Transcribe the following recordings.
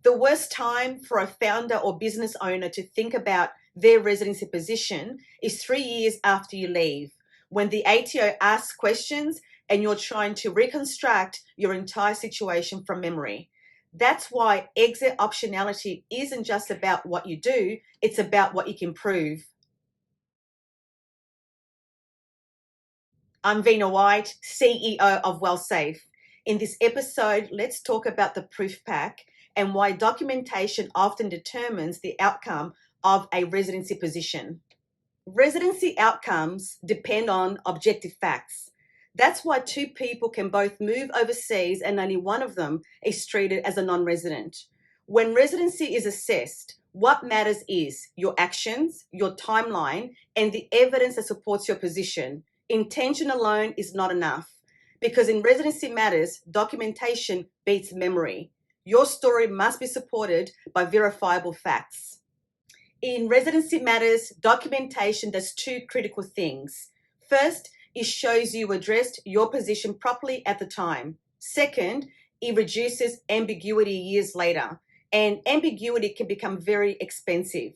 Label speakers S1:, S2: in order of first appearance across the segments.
S1: The worst time for a founder or business owner to think about their residency position is 3 years after you leave, when the ATO asks questions and you're trying to reconstruct your entire situation from memory. That's why exit optionality isn't just about what you do, it's about what you can prove. I'm Vina White, CEO of WellSafe. In this episode, let's talk about the proof pack and why documentation often determines the outcome of a residency position. Residency outcomes depend on objective facts. That's why two people can both move overseas and only one of them is treated as a non-resident. When residency is assessed, what matters is your actions, your timeline, and the evidence that supports your position. Intention alone is not enough, because in residency matters, documentation beats memory. Your story must be supported by verifiable facts. In residency matters, documentation does two critical things. First, it shows you addressed your position properly at the time. Second, it reduces ambiguity years later, and ambiguity can become very expensive.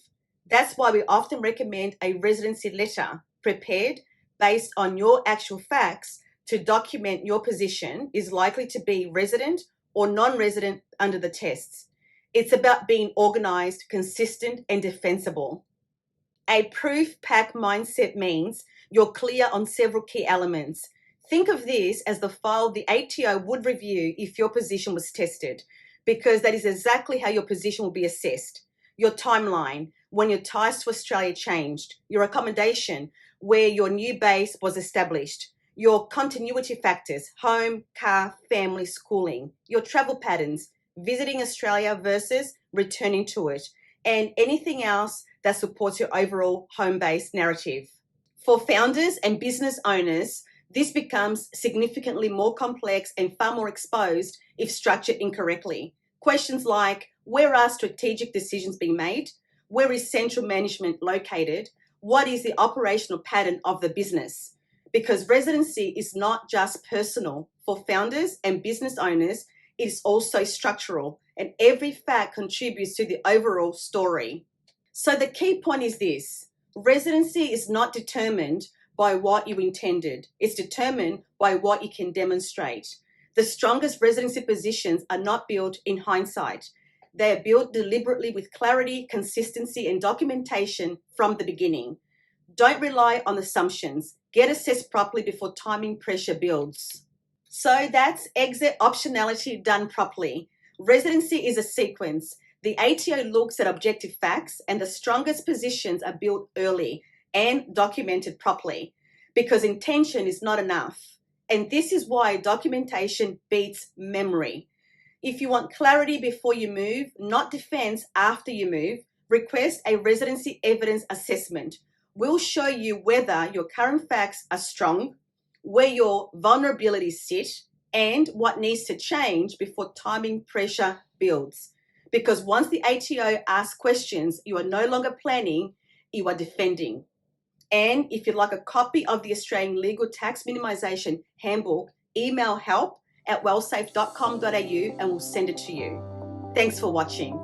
S1: That's why we often recommend a residency letter prepared based on your actual facts to document your position is likely to be resident or non-resident under the tests. It's about being organized, consistent, and defensible. A proof pack mindset means you're clear on several key elements. Think of this as the file the ATO would review if your position was tested, because that is exactly how your position will be assessed. Your timeline, when your ties to Australia changed, your accommodation, where your new base was established, your continuity factors, home, car, family, schooling, your travel patterns, visiting Australia versus returning to it, and anything else that supports your overall home-based narrative. For founders and business owners, this becomes significantly more complex and far more exposed if structured incorrectly. Questions like, where are strategic decisions being made? Where is central management located? What is the operational pattern of the business? Because residency is not just personal. For founders and business owners, it is also structural, and every fact contributes to the overall story. So the key point is this: residency is not determined by what you intended. It's determined by what you can demonstrate. The strongest residency positions are not built in hindsight. They are built deliberately with clarity, consistency, and documentation from the beginning. Don't rely on assumptions. Get assessed properly before timing pressure builds. So that's exit optionality done properly. Residency is a sequence. The ATO looks at objective facts, and the strongest positions are built early and documented properly, because intention is not enough. And this is why documentation beats memory. If you want clarity before you move, not defense after you move, request a residency evidence assessment. We'll show you whether your current facts are strong, where your vulnerabilities sit, and what needs to change before timing pressure builds. Because once the ATO asks questions, you are no longer planning, you are defending. And if you'd like a copy of the Australian Legal Tax Minimisation Handbook, email help@wellsafe.com.au and we'll send it to you. Thanks for watching.